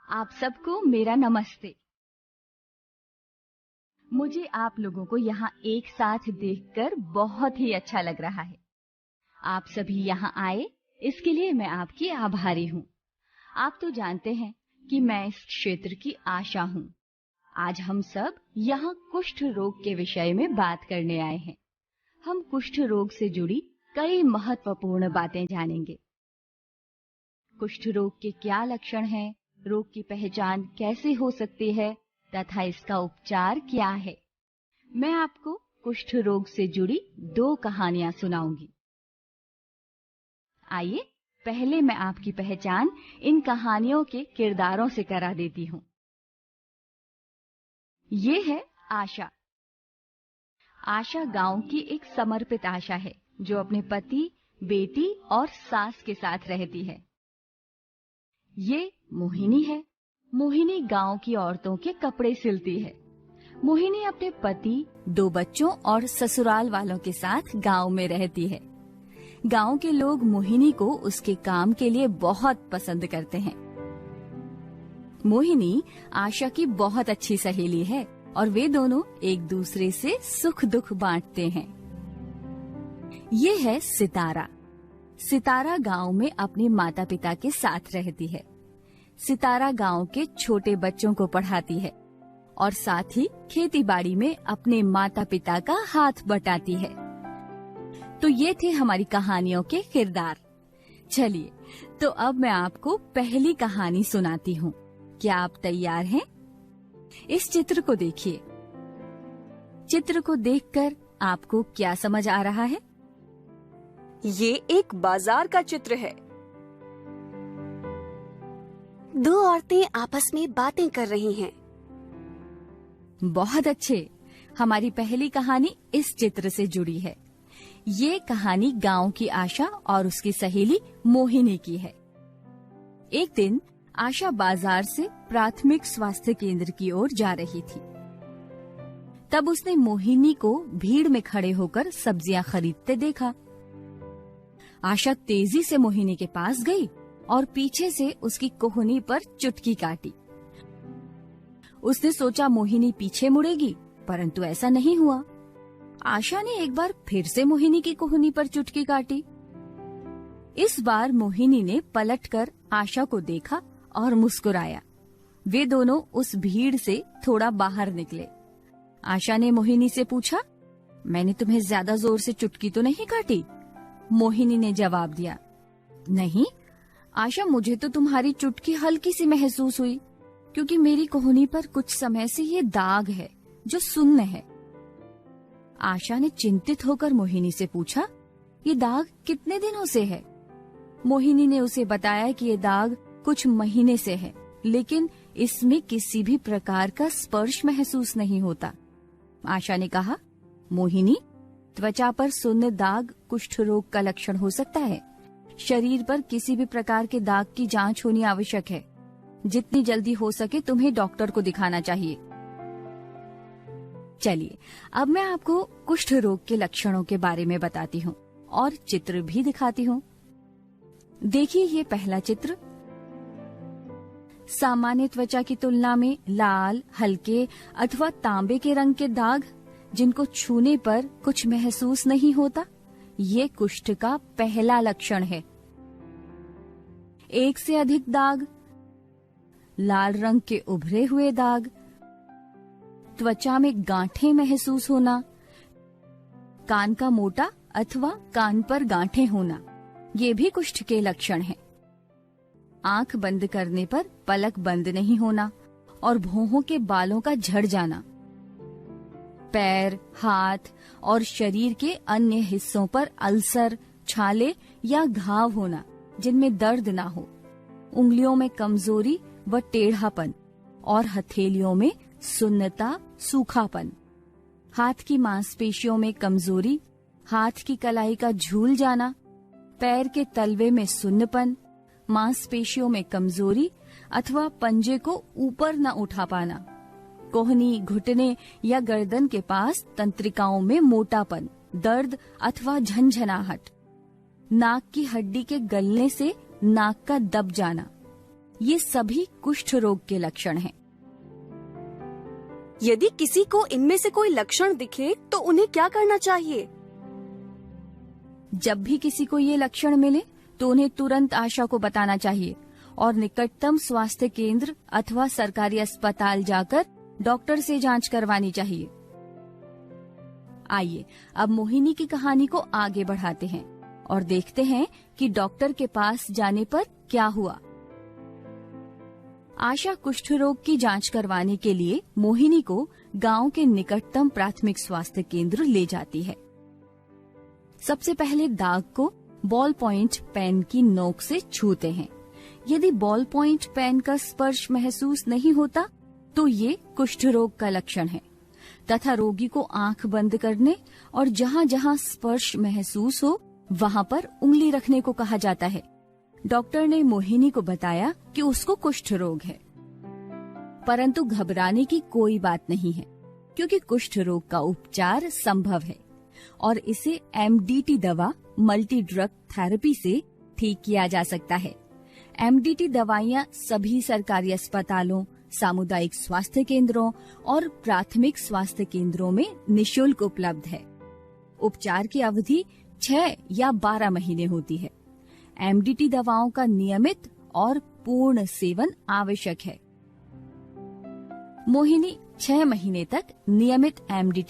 आप सबको मेरा नमस्ते। मुझे आप लोगों को यहाँ एक साथ देखकर बहुत ही अच्छा लग रहा है। आप सभी यहाँ आए, इसके लिए मैं आपकी आभारी हूँ। आप तो जानते हैं कि मैं इस क्षेत्र की आशा हूँ। आज हम सब यहाँ कुष्ठ रोग के विषय में बात करने आए हैं। हम कुष्ठ रोग से जुड़ी कई महत्वपूर्ण बातें जानेंगे। कुष्ठ रोग के क्या लक्षण हैं, रोग की पहचान कैसे हो सकती है तथा इसका उपचार क्या है। मैं आपको कुष्ठ रोग से जुड़ी 2 कहानियां सुनाऊंगी। आइए पहले मैं आपकी पहचान इन कहानियों के किरदारों से करा देती हूँ। ये है आशा। आशा गांव की एक समर्पित आशा है जो अपने पति, बेटी और सास के साथ रहती है। ये मोहिनी है। मोहिनी गांव की औरतों के कपड़े सिलती है। मोहिनी अपने पति, 2 बच्चों और ससुराल वालों के साथ गांव में रहती है। गांव के लोग मोहिनी को उसके काम के लिए बहुत पसंद करते हैं। मोहिनी आशा की बहुत अच्छी सहेली है और वे दोनों एक दूसरे से सुख दुख बांटते हैं। ये है सितारा। सितारा गांव में अपने माता पिता के साथ रहती है। सितारा गांव के छोटे बच्चों को पढ़ाती है और साथ ही खेती बाड़ी में अपने माता पिता का हाथ बटाती है। तो ये थे हमारी कहानियों के किरदार। चलिए, तो अब मैं आपको पहली कहानी सुनाती हूँ। क्या आप तैयार हैं? इस चित्र को देखिए। चित्र को देखकर आपको क्या समझ आ रहा है? ये एक बाजार का चित्र है। 2 औरतें आपस में बातें कर रही हैं। बहुत अच्छे। हमारी पहली कहानी इस चित्र से जुड़ी है। ये कहानी गांव की आशा और उसकी सहेली मोहिनी की है। एक दिन आशा बाजार से प्राथमिक स्वास्थ्य केंद्र की ओर जा रही थी। तब उसने मोहिनी को भीड़ में खड़े होकर सब्जियां खरीदते देखा। आशा तेजी से मोहिनी के पास गई और पीछे से उसकी कोहनी पर चुटकी काटी। उसने सोचा मोहिनी पीछे मुड़ेगी, परंतु ऐसा नहीं हुआ। आशा ने एक बार फिर से मोहिनी की कोहनी पर चुटकी काटी। इस बार मोहिनी ने पलटकर आशा को देखा और मुस्कुराया। वे दोनों उस भीड़ से थोड़ा बाहर निकले। आशा ने मोहिनी से पूछा, मैंने तुम्हें ज्यादा जोर से चुटकी तो नहीं काटी? मोहिनी ने जवाब दिया, नहीं आशा, मुझे तो तुम्हारी चुटकी हल्की सी महसूस हुई, क्योंकि मेरी कोहनी पर कुछ समय से ये दाग है जो सुन्न है। आशा ने चिंतित होकर मोहिनी से पूछा, ये दाग कितने दिनों से है? मोहिनी ने उसे बताया कि ये दाग कुछ महीने से है, लेकिन इसमें किसी भी प्रकार का स्पर्श महसूस नहीं होता। आशा ने कहा, मोहिनी, त्वचा पर सुन्न दाग कुष्ठ रोग का लक्षण हो सकता है। शरीर पर किसी भी प्रकार के दाग की जांच होनी आवश्यक है। जितनी जल्दी हो सके तुम्हें डॉक्टर को दिखाना चाहिए। चलिए, अब मैं आपको कुष्ठ रोग के लक्षणों के बारे में बताती हूँ और चित्र भी दिखाती हूँ। देखिए ये पहला चित्र। सामान्य त्वचा की तुलना में लाल, हल्के अथवा तांबे के रंग के दाग, जिनको छूने पर कुछ महसूस नहीं होता, ये कुष्ठ का पहला लक्षण है। 1 से अधिक दाग, लाल रंग के उभरे हुए दाग, त्वचा में गांठें महसूस होना, कान का मोटा अथवा कान पर गांठें होना, ये भी कुष्ठ के लक्षण हैं। आंख बंद करने पर पलक बंद नहीं होना और भौहों के बालों का झड़ जाना। पैर, हाथ और शरीर के अन्य हिस्सों पर अल्सर, छाले या घाव होना जिनमें दर्द ना हो। उंगलियों में कमजोरी व टेढ़ापन और हथेलियों में सुन्नता, सूखापन। हाथ की मांसपेशियों में कमजोरी, हाथ की कलाई का झूल जाना, पैर के तलवे में सुन्नपन, मांसपेशियों में कमजोरी अथवा पंजे को ऊपर न उठा पाना, कोहनी, घुटने या गर्दन के पास तंत्रिकाओं में मोटापन, दर्द अथवा झंझनाहट, नाक की हड्डी के गलने से नाक का दब जाना, ये सभी कुष्ठ रोग के लक्षण हैं। यदि किसी को इनमें से कोई लक्षण दिखे तो उन्हें क्या करना चाहिए? जब भी किसी को ये लक्षण मिले तो उन्हें तुरंत आशा को बताना चाहिए और निकटतम स्वास्थ्य केंद्र अथवा सरकारी अस्पताल जाकर डॉक्टर से जांच करवानी चाहिए। आइए अब मोहिनी की कहानी को आगे बढ़ाते हैं और देखते हैं कि डॉक्टर के पास जाने पर क्या हुआ। आशा कुष्ठ रोग की जांच करवाने के लिए मोहिनी को गांव के निकटतम प्राथमिक स्वास्थ्य केंद्र ले जाती है। सबसे पहले दाग को बॉल पॉइंट पेन की नोक से छूते हैं। यदि बॉल पॉइंट पेन का स्पर्श महसूस नहीं होता तो ये कुष्ठ रोग का लक्षण है तथा रोगी को आंख बंद करने और जहां जहां स्पर्श महसूस हो वहां पर उंगली रखने को कहा जाता है। डॉक्टर ने मोहिनी को बताया कि उसको कुष्ठ रोग है, परंतु घबराने की कोई बात नहीं है क्योंकि कुष्ठ रोग का उपचार संभव है और इसे MDT दवा मल्टी ड्रग थेरेपी से ठीक किया जा सकता है। MDT दवाइयां सभी सरकारी अस्पतालों, सामुदायिक स्वास्थ्य केंद्रों और प्राथमिक स्वास्थ्य केंद्रों में निशुल्क उपलब्ध है। उपचार की अवधि 6 या 12 महीने होती है। MDT दवाओं का नियमित और पूर्ण सेवन आवश्यक है। मोहिनी 6 महीने तक नियमित MDT